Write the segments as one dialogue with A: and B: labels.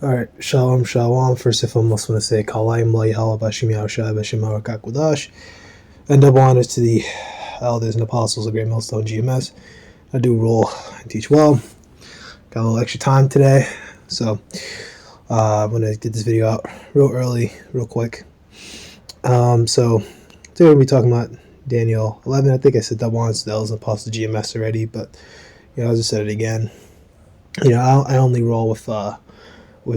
A: Alright, Shalom, Shalom. First and foremost, I want to say Kalayim La'ihala Bashim Yahushua Bashim Harakakudash. And double honors to the elders and apostles of Great Millstone GMS. I do roll and teach well. Got a little extra time today, so I'm going to get this video out real early, real quick. So today we're going to be talking about Daniel 11. I think I said double honors to the elders and apostles of GMS already, but I'll just say it again. I only roll with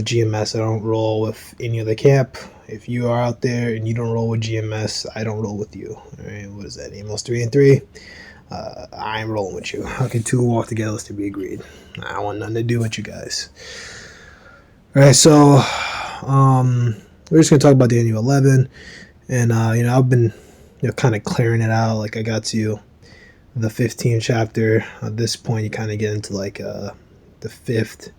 A: GMS. I don't roll with any other camp. If you are out there and you don't roll with GMS, I don't roll with you. All right, what is that? Amos 3 and 3. I ain't rolling with you. How can two walk together lest they be agreed? I want nothing to do with you guys. All right, so we're just gonna talk about Daniel 11, and I've been kind of clearing it out. Like I got to the 15th chapter. At this point, you kind of get into like the fifth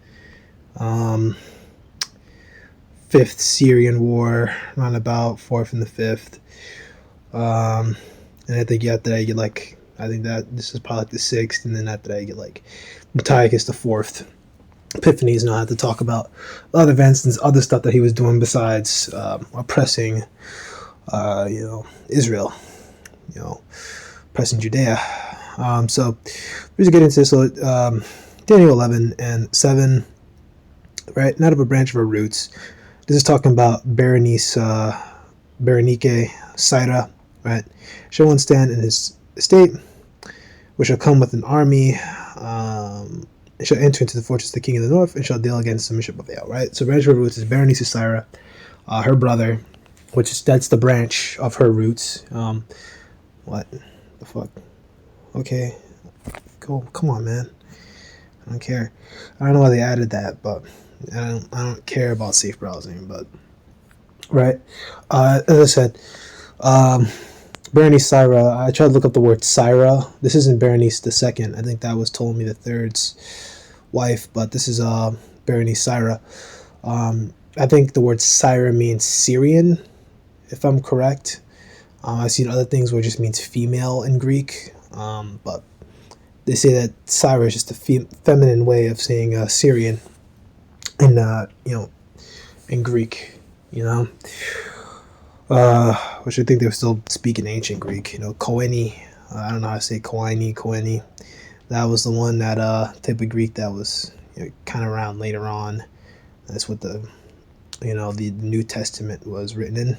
A: Syrian war, around about fourth and the fifth, and I think after that you get like, I think that this is probably like the sixth, and then after that you get like Antiochus the fourth, Epiphanes, and I'll have to talk about other events and other stuff that he was doing besides oppressing Israel, oppressing Judea. So we're just getting into this. So Daniel 11 and 7, right? Not of a branch of her roots. This is talking about Berenike, Syra, right? Shall one stand in his estate, which shall come with an army, and shall enter into the fortress of the king of the north, and shall deal against the bishop of Ale, right? So branch of her roots is Berenice Syra, her brother, that's the branch of her roots. What the fuck? Okay, come on, man. I don't care. I don't know why they added that, but I don't care about safe browsing, but right. As I said, Berenice Syra. I tried to look up the word Syra. This isn't Berenice the second. I think that was Ptolemy the third's wife, but this is Berenice Syra. I think the word Syra means Syrian, if I'm correct. I've seen other things where it just means female in Greek, but they say that Syra is just a feminine way of saying Syrian in in Greek, which I think they were still speaking ancient Greek. Koine. I don't know how to say Koine. That was the one, that type of Greek that was kind of around later on. That's what the New Testament was written in,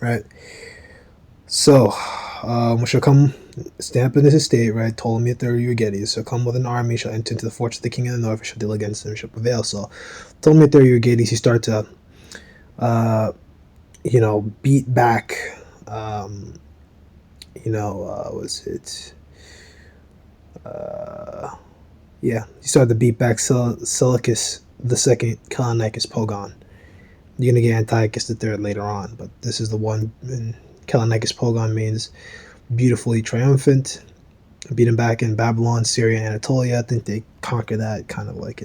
A: right? So, we shall come stamp in this estate, right? Ptolemy the Euergetes shall come with an army, shall enter into the fortress of the king of the north, and shall deal against them, and shall prevail. So, Ptolemy the Euergetes, he started to, beat back, he started to beat back Seleucus the second, Callinicus Pogon. You're going to get Antiochus the third later on, but this is the one. And Callinicus Pogon means beautifully triumphant. Beat him back in Babylon, Syria, and Anatolia. I think they conquered that kind of like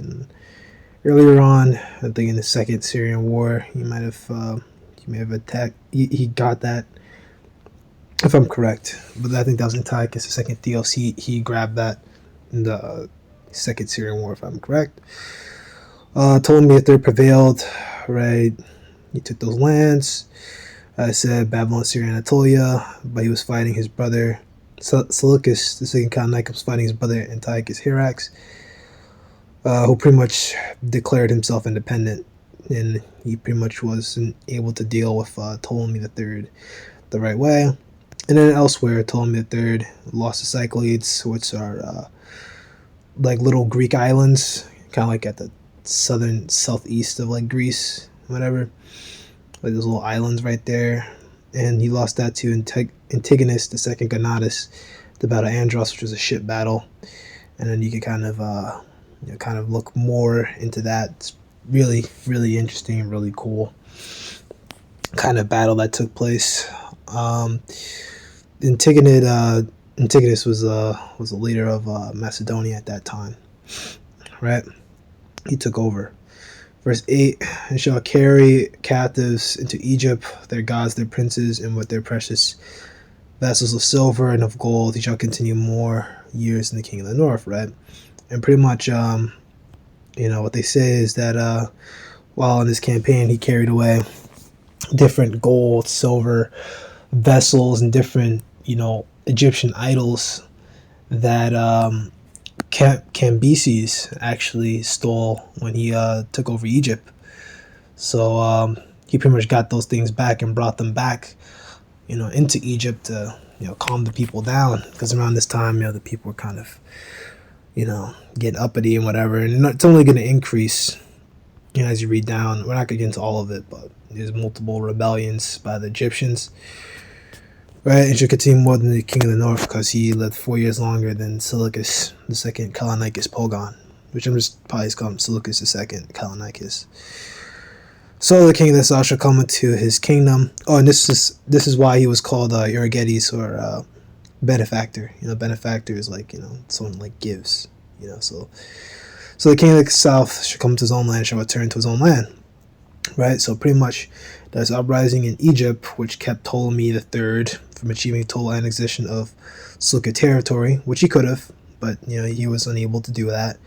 A: earlier on. I think in the second Syrian war, he may have attacked. He got that, if I'm correct. But I think that was Antiochus the second Theos. He grabbed that in the second Syrian war, if I'm correct. Ptolemy the third prevailed, right? He took those lands. I said Babylon, Syria, Anatolia, but he was fighting his brother Seleucus the second. Callinicus was fighting his brother Antiochus Hierax, who pretty much declared himself independent, and he pretty much wasn't able to deal with Ptolemy the third the right way. And then elsewhere, Ptolemy the third lost the Cyclades, which are like little Greek islands, kind of like at the southeast of like Greece, whatever. Like those little islands right there, and he lost that to Antigonus the second Gonatus, the Battle of Andros, which was a ship battle. And then you could kind of look more into that. It's really, really interesting, really cool kind of battle that took place. Antigonus was the leader of Macedonia at that time, right? He took over. Verse 8, and shall carry captives into Egypt, their gods, their princes, and with their precious vessels of silver and of gold, he shall continue more years in the king of the north, right? And pretty much, what they say is that while on his campaign he carried away different gold, silver vessels and different, Egyptian idols that Cambyses actually stole when he took over Egypt. So he pretty much got those things back and brought them back, into Egypt to, calm the people down. Because around this time, the people were kind of, getting uppity and whatever. And it's only going to increase, as you read down. We're not going to get into all of it, but there's multiple rebellions by the Egyptians. Right, and should continue more than the king of the north because he lived 4 years longer than Seleucus II Callinicus Pogon, which I'm just probably calling him Seleucus II Callinicus. So the king of the south shall come into his kingdom. Oh, and this is why he was called Euergetes, or benefactor. Benefactor is like, someone like gives. So the king of the south shall come to his own land, shall return to his own land. Right, so pretty much there's uprising in Egypt, which kept Ptolemy III from achieving total annexation of Seleucid territory, which he could have, but he was unable to do that.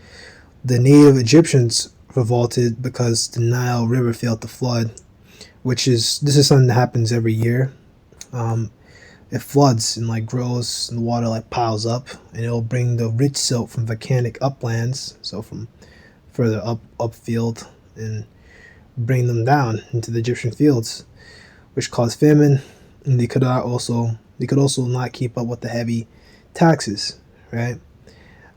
A: The native Egyptians revolted because the Nile River failed to flood, this is something that happens every year. It floods and grows, and the water piles up, and it'll bring the rich silt from volcanic uplands, so from further upfield, and bring them down into the Egyptian fields, which caused famine, and they could also not keep up with the heavy taxes. Right.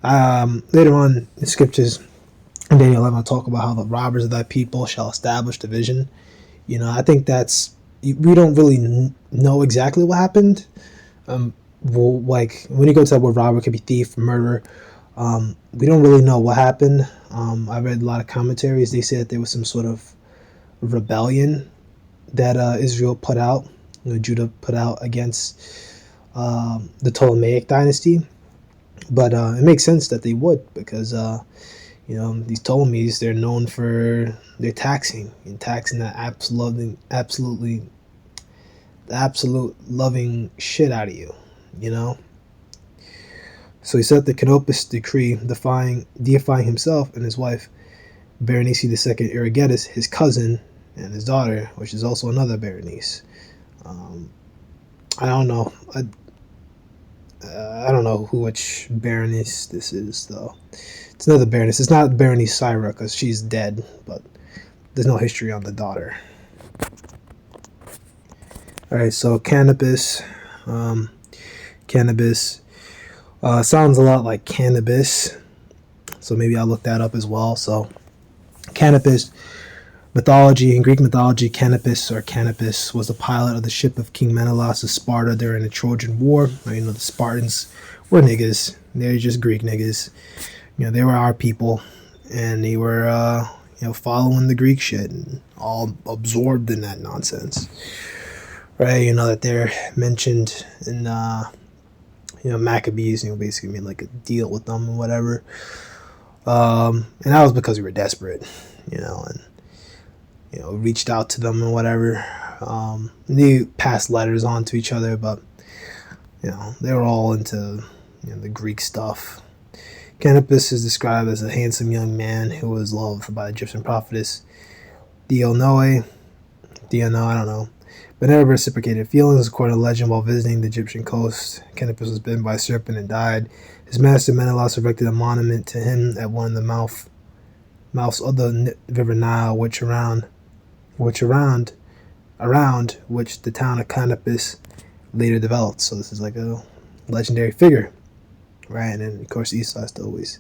A: Later on in scriptures, in Daniel 11, I'll talk about how the robbers of thy people shall establish division. I think we don't really know exactly what happened. When you go to that word robber, it could be thief, murder. We don't really know what happened. I read a lot of commentaries. They said that there was some sort of rebellion that Israel put out, Judah put out against the Ptolemaic dynasty. But it makes sense that they would, because these Ptolemies, they're known for their taxing that absolute loving shit out of you. So he set the canopus decree deifying himself and his wife Berenice II Euergetes, his cousin, and his daughter, which is also another Berenice. I don't know. I don't know which Berenice this is, though. It's another Berenice. It's not Berenice Syra, because she's dead, but there's no history on the daughter. Alright, so canopus. Cannabis. Sounds a lot like cannabis, so maybe I'll look that up as well. So canopus mythology. In Greek mythology, Canopus was the pilot of the ship of King Menelaus of Sparta during the Trojan War. The Spartans were niggas. They're just Greek niggas. They were our people, and they were following the Greek shit and all absorbed in that nonsense. Right? That they're mentioned in Maccabees. Basically made like a deal with them and whatever. And that was because we were desperate. And reached out to them and whatever. They passed letters on to each other, but they were all into the Greek stuff. Canopus is described as a handsome young man who was loved by the Egyptian prophetess Dionoe, I don't know, but never reciprocated feelings. According to legend, while visiting the Egyptian coast, Canopus was bitten by a serpent and died. His master Menelaus erected a monument to him at one of the mouths of the river Nile, around which the town of Canopus later developed. So this is like a legendary figure, right? And then of course Esau has to always,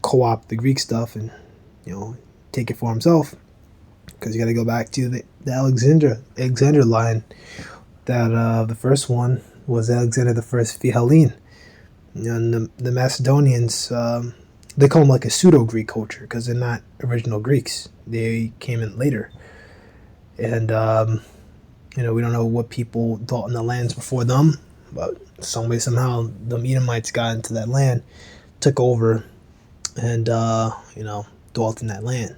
A: co-opt the Greek stuff and take it for himself, because you got to go back to the Alexander line. That the first one was Alexander the First Hellene, and the Macedonians. They call them like a pseudo-Greek culture because they're not original Greeks. They came in later. And, we don't know what people dwelt in the lands before them, but some way, somehow, the Edomites got into that land, took over, and, dwelt in that land.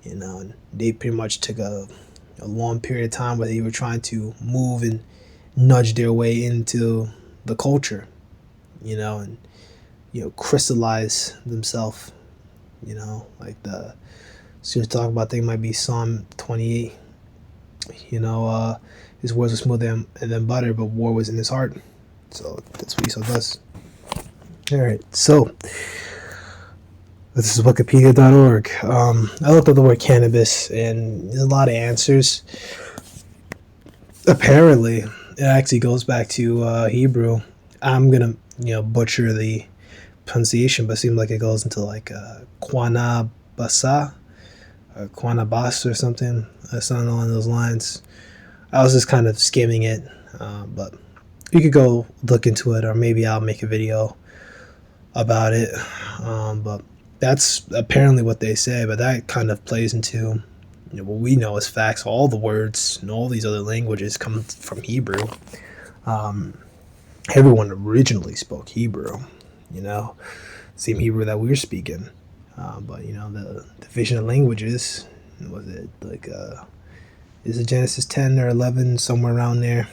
A: And they pretty much took a long period of time where they were trying to move and nudge their way into the culture, and crystallize themselves, like the So you're talking about they might be Psalm 28. His words were smoother than butter, but war was in his heart. So that's what Esau does. All right, so this is Wikipedia.org. I looked up the word cannabis, and there's a lot of answers. Apparently, it actually goes back to Hebrew. I'm gonna, butcher the pronunciation, but it seems like it goes into like Quanabasa or Quanabas or something. Something along those lines. I was just kind of skimming it, but you could go look into it, or maybe I'll make a video about it. But that's apparently what they say, but that kind of plays into what we know as facts. All the words and all these other languages come from Hebrew. Everyone originally spoke Hebrew, same Hebrew that we're speaking. But the division of languages, was it like is it Genesis 10 or 11, somewhere around there?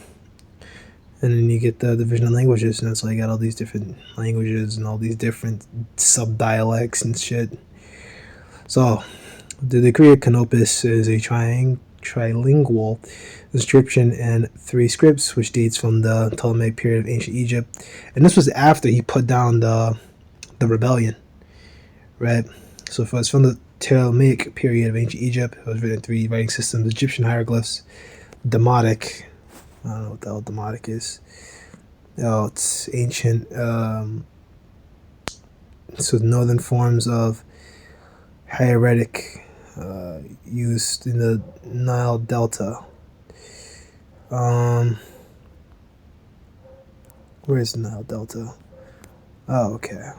A: And then you get the division of languages, and that's why you got all these different languages and all these different sub-dialects and shit. So, the decree of canopus is a trilingual inscription in 3 scripts, which dates from the Ptolemaic period of ancient Egypt. And this was after he put down the rebellion, right? So, if it's from the Ptolemaic period of ancient Egypt, it was written in 3 writing systems: Egyptian hieroglyphs, Demotic. I don't know what the hell Demotic is. Oh, it's ancient. So northern forms of hieratic used in the Nile Delta. Where is the Nile Delta? Oh, okay.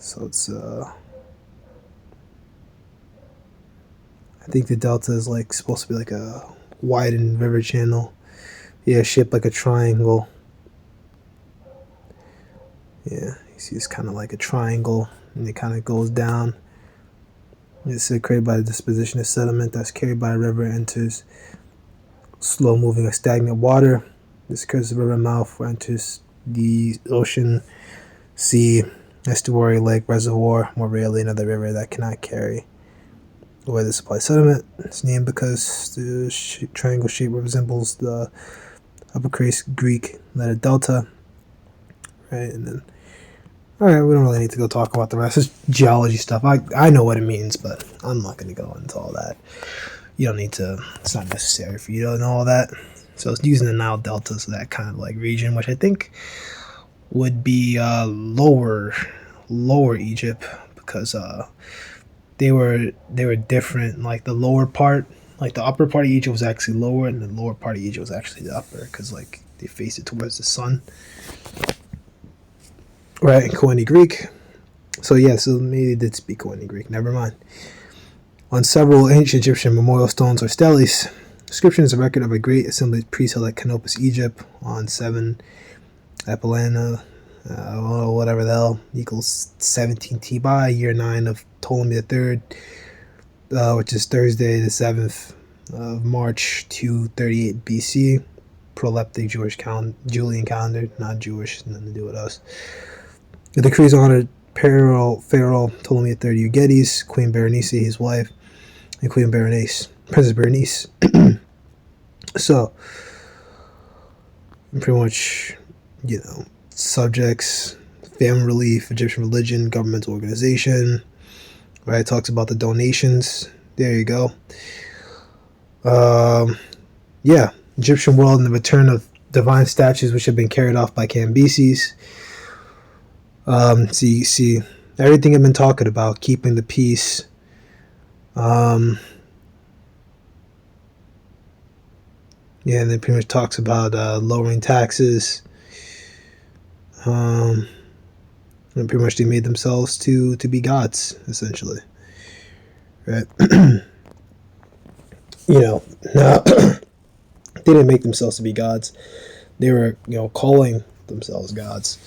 A: So it's I think the delta is like supposed to be like a widened river channel. Yeah, shaped like a triangle. Yeah, you see it's kind of like a triangle, and it kind of goes down. It's created by the disposition of sediment that's carried by a river, enters slow moving or stagnant water. This occurs at the river mouth, where enters the ocean, sea, estuary, lake, reservoir, more rarely another river that cannot carry away the supply sediment. It's named because the triangle shape resembles the uppercase Greek letter delta, right? And then, all right, we don't really need to go talk about the rest. It's geology stuff. I know what it means, but I'm not going to go into all that. You don't need to. It's not necessary for you to know all that. So it's using the Nile Delta, so that kind of like region, which I think would be lower Egypt, because they were different. Like the lower part, like the upper part of Egypt was actually lower, and the lower part of Egypt was actually the upper, because like they face it towards the sun, right? In Koine Greek. So yeah, so maybe they did speak Koine Greek. Never mind. On several ancient Egyptian memorial stones or steles, inscription is a record of a great assembly priest held at Canopus, Egypt, on 7 Epilana, whatever the hell, equals 17 T by year 9 of Ptolemy III, which is Thursday the 7th of March 238 BC, proleptic Julian calendar, not Jewish, nothing to do with us. The decrees honored Pharaoh Ptolemy III Eugetes, Queen Berenice, his wife, and Queen Berenice, Princess Berenice. So, pretty much, subjects, family relief, Egyptian religion, governmental organization, right? It talks about the donations. There you go. Yeah, Egyptian world and the return of divine statues which have been carried off by Cambyses. So you see everything I've been talking about, keeping the peace. Yeah, and then pretty much talks about lowering taxes. And pretty much they made themselves to be gods, essentially. Right? No, they didn't make themselves to be gods. They were, calling themselves gods.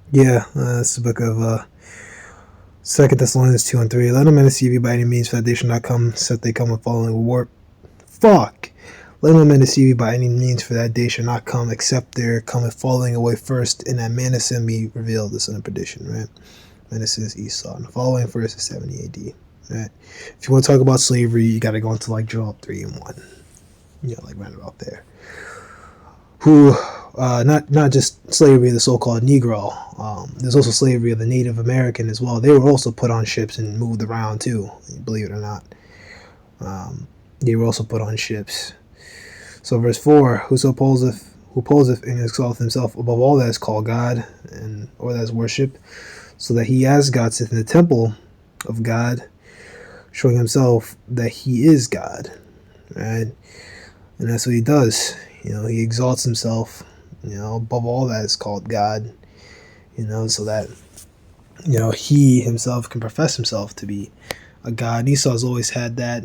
A: Yeah, that's the book of 2 Thessalonians 2 and 3. Let no man deceive you by any means, for that they shall not come, except they come with following warp. Fuck! Let no man deceive you by any means, for that day shall not come except there cometh falling away first, and that man of sin be revealed, the son of perdition, right? And this is Esau. And the following verse is 70 AD, right? If you want to talk about slavery, you got to go into like Joel 3 and 1, like right about there. Who, not just slavery of the so-called Negro, there's also slavery of the Native American as well. They were also put on ships and moved around too, believe it or not. They were also put on ships. So verse 4, who poseth and exalteth himself above all that is called God, and or that is worship, so that he as God sits in the temple of God, showing himself that he is God, right? And that's what he does. He exalts himself, above all that is called God, so that, he himself can profess himself to be a God. And Esau's always had that,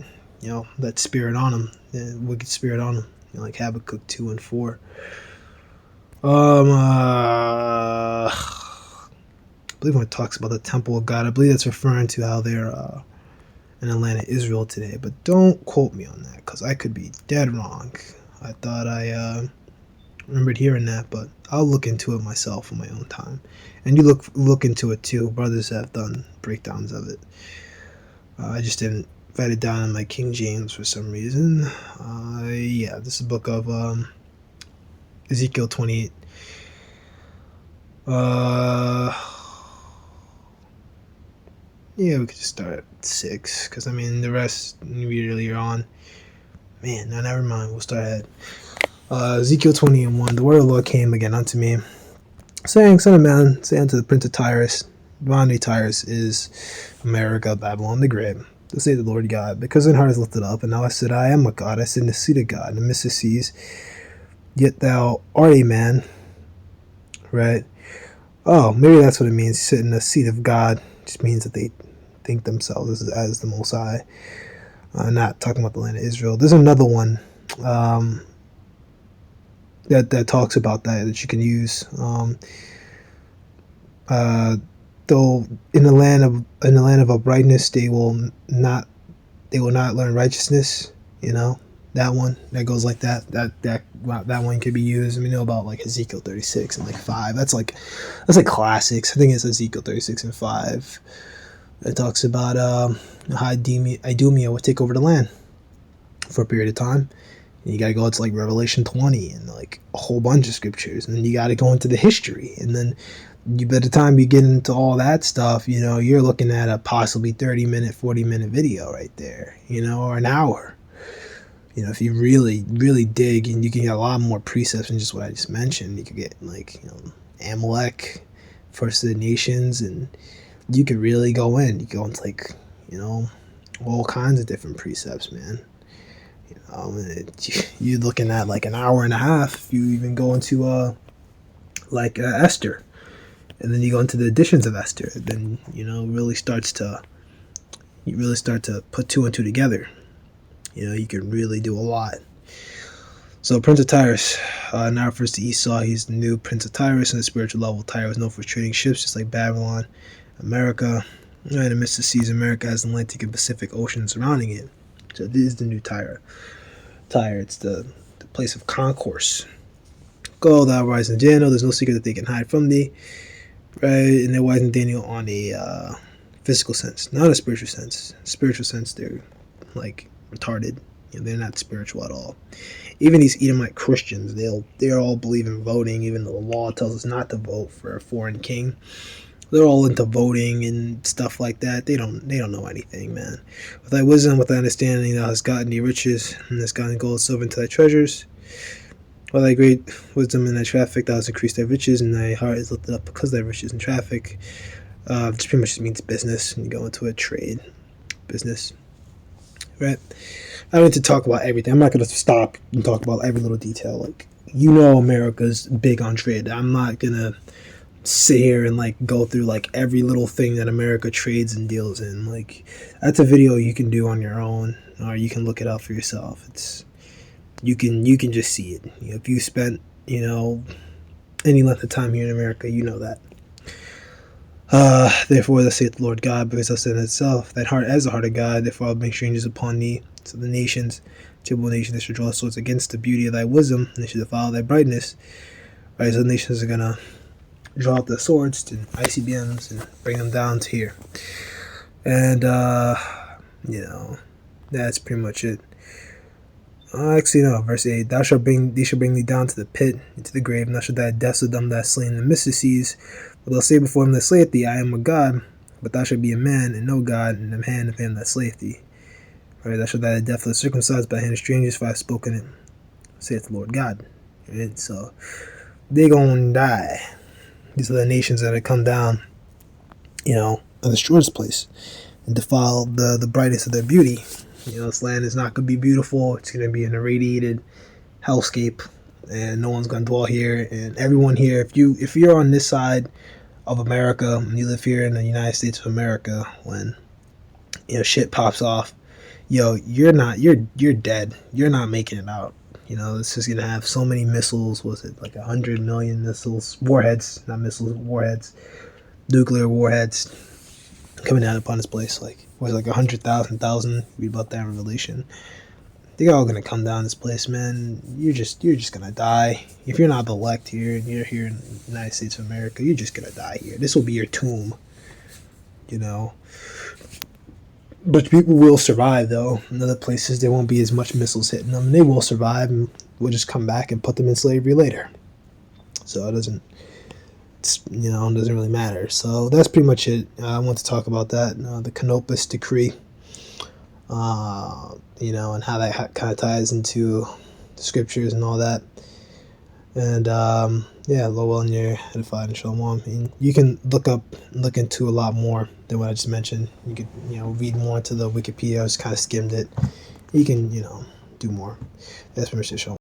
A: that spirit on him, the wicked spirit on him, like Habakkuk 2 and 4. I believe when it talks about the temple of God, I believe that's referring to how they're in the land of Israel today. But don't quote me on that, because I could be dead wrong. I thought I remembered hearing that, but I'll look into it myself on my own time. And you look into it too. Brothers have done breakdowns of it. I just didn't write it down in my King James for some reason. Yeah, this is a book of Ezekiel 28. Yeah, we could just start at 6, because the rest you read earlier on. Man, no, never mind. We'll start ahead. Ezekiel 20 and 1. The word of the Lord came again unto me, saying, Son of man, say unto the prince of Tyrus, Bonny Tyrus is America, Babylon the Great. To say the Lord God, because thine heart is lifted up, and now I said, I am a God, I sit in the seat of God, in the midst of the seas, yet thou art a man, right? Oh, maybe that's what it means, sit in the seat of God. It just means that they think themselves as the Most High. Not talking about the land of Israel. There's another one that talks about that you can use. Though in the land of uprightness they will not learn righteousness. That one that goes like that. That one could be used. We know about like Ezekiel 36 and like 5. That's like classics. I think it's Ezekiel 36 and 5. It talks about how Idumea would take over the land for a period of time. And you got to go into like Revelation 20 and like a whole bunch of scriptures, and then you got to go into the history, and then by the time you get into all that stuff, you're looking at a possibly 30-minute, 40-minute video right there, or an hour. If you really, really dig, and you can get a lot more precepts than just what I just mentioned. You could get like Amalek, First of the Nations, and you could really go in. You go into like all kinds of different precepts, man. You're looking at like an hour and a half. If you even go into Esther, and then you go into the editions of Esther, then you really start to put two and two together. You can really do a lot. So Prince of Tyrus now refers to Esau. He's the new Prince of Tyrus on the spiritual level. Tyre was known for trading ships, just like Babylon. America, in the midst of the seas, America has the Atlantic and Pacific Ocean surrounding it. So this is the new Tyre. It's the place of concourse. Go, thou rising Daniel, there's no secret that they can hide from thee. Right? And they're wise in Daniel on a physical sense, not a spiritual sense. Spiritual sense, they're like retarded. They're not spiritual at all. Even these Edomite Christians, they all believe in voting, even though the law tells us not to vote for a foreign king. They're all into voting and stuff like that. They don't know anything, man. With thy wisdom, with thy understanding, thou hast gotten thee riches, and hast gotten gold, silver into thy treasures. By thy great wisdom and thy traffic, thou hast increased thy riches, and thy heart is lifted up because of thy riches and traffic. Just pretty much just means business, and you go into a trade, business, right? I don't need to talk about everything. I'm not going to stop and talk about every little detail. Like, America's big on trade. I'm not going to sit here and like go through like every little thing that America trades and deals in. Like, that's a video you can do on your own, or you can look it up for yourself. You can just see it. If you spent any length of time here in America, that. Therefore, thus saith the Lord God, because thou said in itself, that heart as the heart of God, therefore I'll bring strangers upon thee. So the nations Typical nation that should draw swords against the beauty of thy wisdom, and they should follow thy brightness. Right, so nations are gonna draw out their swords to ICBMs and bring them down to here. And that's pretty much it. Actually, no. Verse 8: Thou shalt bring thee down to the pit, into the grave, and thou shalt die deaths of them that are slain in the mystices. But they'll say before him that slayeth thee, I am a god, but thou shalt be a man, and no god, in the hand of him that slayeth thee. Right, thou shalt die the death of the circumcised by the hand of strangers, for I have spoken it, saith the Lord God. Right, so they gonna die. These are the nations that have come down, and destroy this place and defile the brightness of their beauty. This land is not going to be beautiful. It's going to be an irradiated hellscape, and no one's going to dwell here. And everyone here, if you're on this side of America and you live here in the United States of America, when shit pops off, you're dead. You're not making it out. This is going to have so many missiles. Was it like 100 million missiles, warheads, not missiles, warheads, nuclear warheads coming down upon this place? Was it like 100,000? Read about that in Revelation. They're all gonna come down this place, man. You're just gonna die. If you're not the elect here and you're here in the United States of America, you're just gonna die here. This will be your tomb. But people will survive, though. In other places, there won't be as much missiles hitting them. They will survive, and we'll just come back and put them in slavery later. So it doesn't really matter. So that's pretty much it. I want to talk about that, the canopus decree, and how that kind of ties into the scriptures and all that. And Lowell and you're edified and shalom. You can look into a lot more than what I just mentioned. You could read more into the Wikipedia. I just kind of skimmed it. You can do more. That's pretty much it. Shalom.